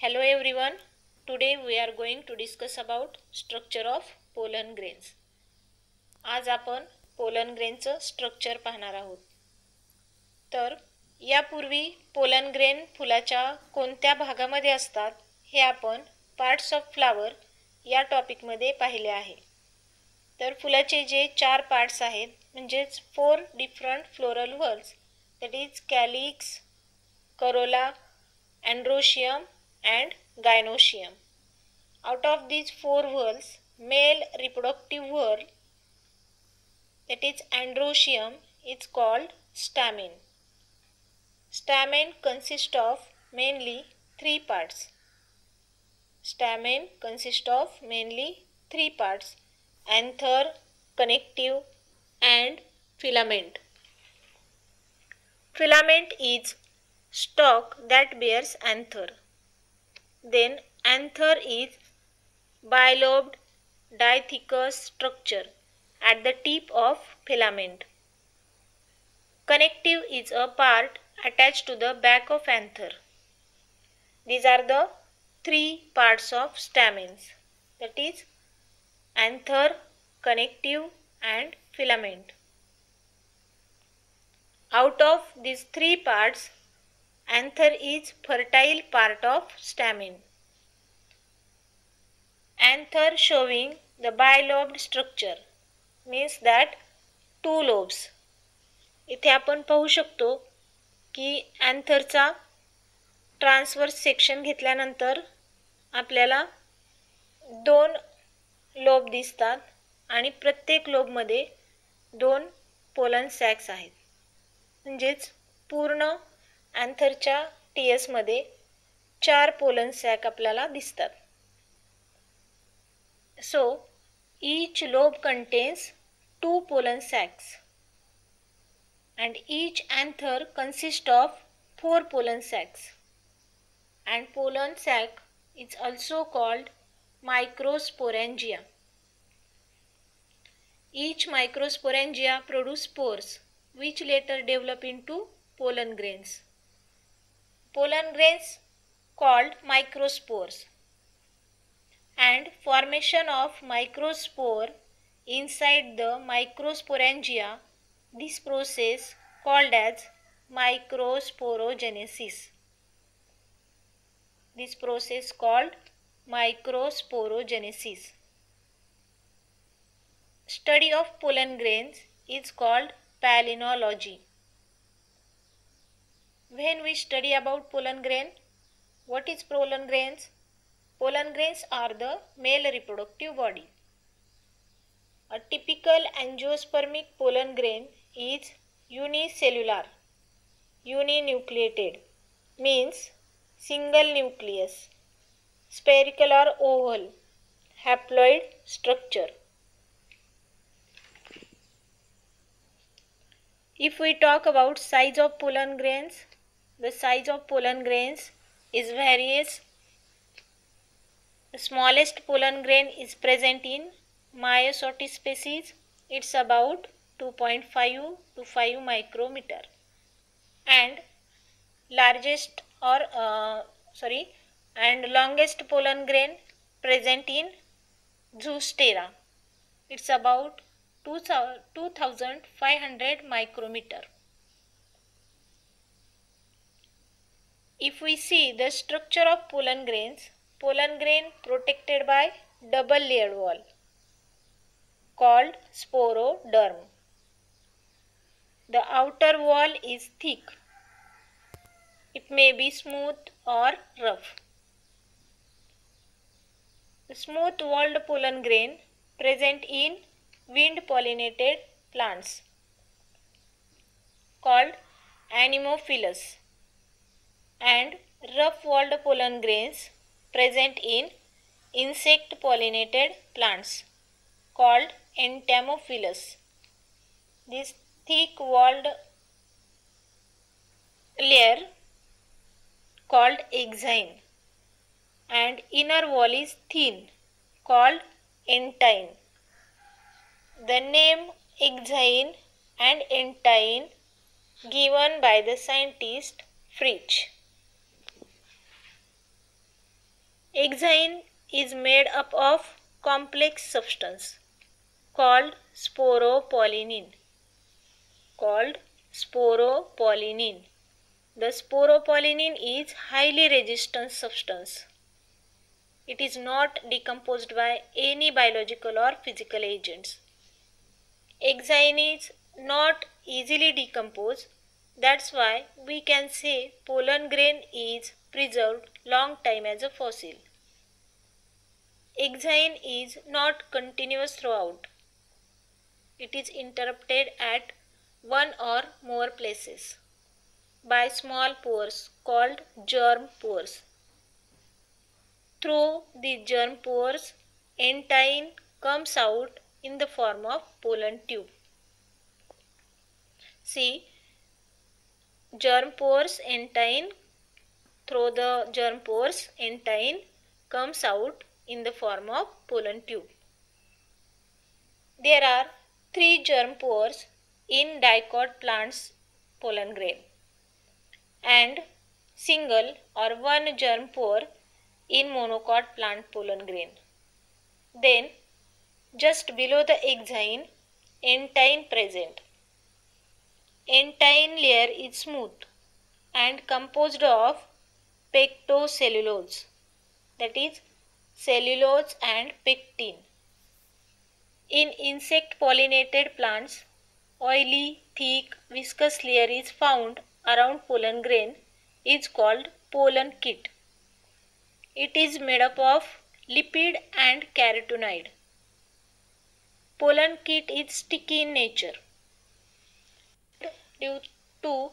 Hello everyone. Today we are going to discuss about structure of pollen grains. आज आपण pollen ग्रेनचं structure पाहणार आहोत. तर यापूर्वी पोलन ग्रेन फुलाच्या कोणत्या भागामध्ये असतात हे आपण पार्ट्स ऑफ फ्लावर या टॉपिकमध्ये पाहिले आहे. तर फुलाचे जे 4 पार्ट्स आहेत म्हणजेच 4 different floral whorls, that is calyx, corolla, androecium and gynoecium. Out of these 4 whorls, male reproductive whorl, that is androecium, is called stamen. Stamen consists of mainly 3 parts. Stamen consists of mainly 3 parts: anther, connective and filament. Filament is stalk that bears anther. Then anther is bilobed diathecous structure at the tip of filament. Connective is a part attached to the back of anther. These are the 3 parts of stamens, that is anther, connective and filament. Out of these 3 parts, anther is fertile part of stamen. Anther showing the bilobed structure means that 2 lobes. इथे आपण पाहू शकतो की एंथरचा transverse section घेतल्यानंतर आपल्याला 2 lobe दिसतात आणि प्रत्येक लोबमध्ये 2 पोलन सॅक्स आहेत. म्हणजेच पूर्ण एंथरच्या टीएस मध्ये 4 पोलन सॅक आपल्याला दिसतात. So each lobe contains 2 pollen sacs and each anther consists of 4 pollen sacs, and pollen sac is also called microsporangia. Each microsporangia produce spores which later develop into pollen grains. Pollen grains called microspores, and formation of microspore inside the microsporangia, this process called as microsporogenesis. This process called microsporogenesis. Study of pollen grains is called palynology. When we study about pollen grain, what is pollen grains? Pollen grains are the male reproductive body. A typical angiospermic pollen grain is unicellular, uninucleated, means single nucleus, spherical or oval, haploid structure. If we talk about size of pollen grains, the size of pollen grains is various. The smallest pollen grain is present in Myosotis species. It's about 2.5 to 5 micrometer, and largest or and longest pollen grain present in Zoostera. It's about 2500 micrometer. If we see the structure of pollen grains protected by double layered wall called sporoderm. The outer wall is thick. It may be smooth or rough. The smooth walled pollen grain present in wind pollinated plants called anemophilous, and rough walled pollen grains present in insect pollinated plants called entomophilous. This thick walled layer called exine, and inner wall is thin called entine. The name exine and entine given by the scientist Fritsch. Exine is made up of complex substance called sporopollenin. The sporopollenin is highly resistant substance. It is not decomposed by any biological or physical agents. Exine is not easily decomposed. That's why we can say pollen grain is preserved long time as a fossil. Exine is not continuous throughout. It is interrupted at one or more places by small pores called germ pores. Through the germ pores, entine comes out in the form of pollen tube. See, germ pores, entine. Through the germ pores, entine comes out in the form of pollen tube. There are 3 germ pores in dicot plants pollen grain and single or 1 germ pore in monocot plant pollen grain. Then just below the exine, entine present. Entine layer is smooth and composed of pectocellulose, that is cellulose and pectin. In insect pollinated plants, oily, thick, viscous layer is found around pollen grain is called pollen kit. It is made up of lipid and carotenoid. Pollen kit is sticky in nature. Due to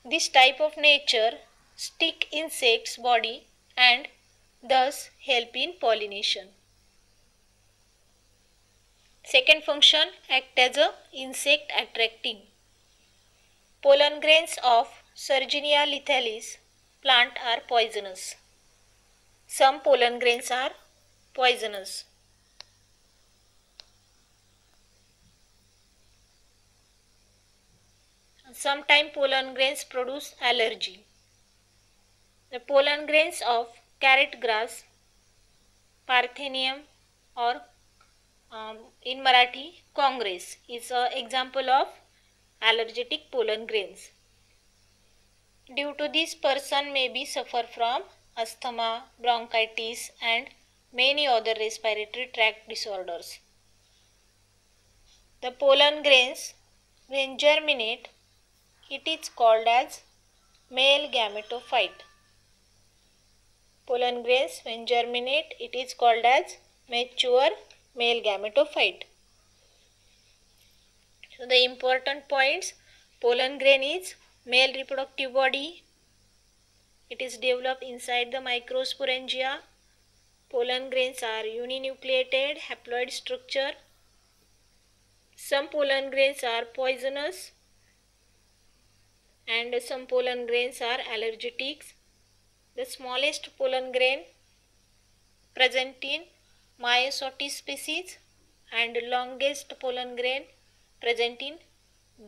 this type of nature, stick insect's body and thus help in pollination. Second function, act as a insect attracting. Pollen grains of Serginia lethalis plant are poisonous. Some pollen grains are poisonous. Sometimes pollen grains produce allergy. The pollen grains of carrot grass, Parthenium, or in Marathi, Congress is an example of allergic pollen grains. Due to this, person may be suffer from asthma, bronchitis and many other respiratory tract disorders. The pollen grains, when germinate, it is called as male gametophyte. Pollen grains, when germinate, it is called as mature male gametophyte. So the important points, pollen grain is male reproductive body. It is developed inside the microsporangia. Pollen grains are uninucleated haploid structure. Some pollen grains are poisonous and some pollen grains are allergetics. The smallest pollen grain present in Myosotis species and longest pollen grain present in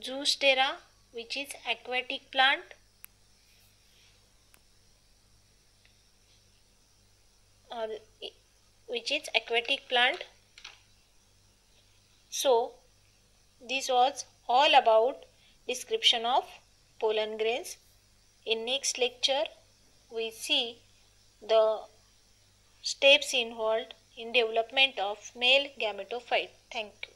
Zoostera, which is aquatic plant. So this was all about description of pollen grains. In next lecture we see the steps involved in development of male gametophyte. Thank you.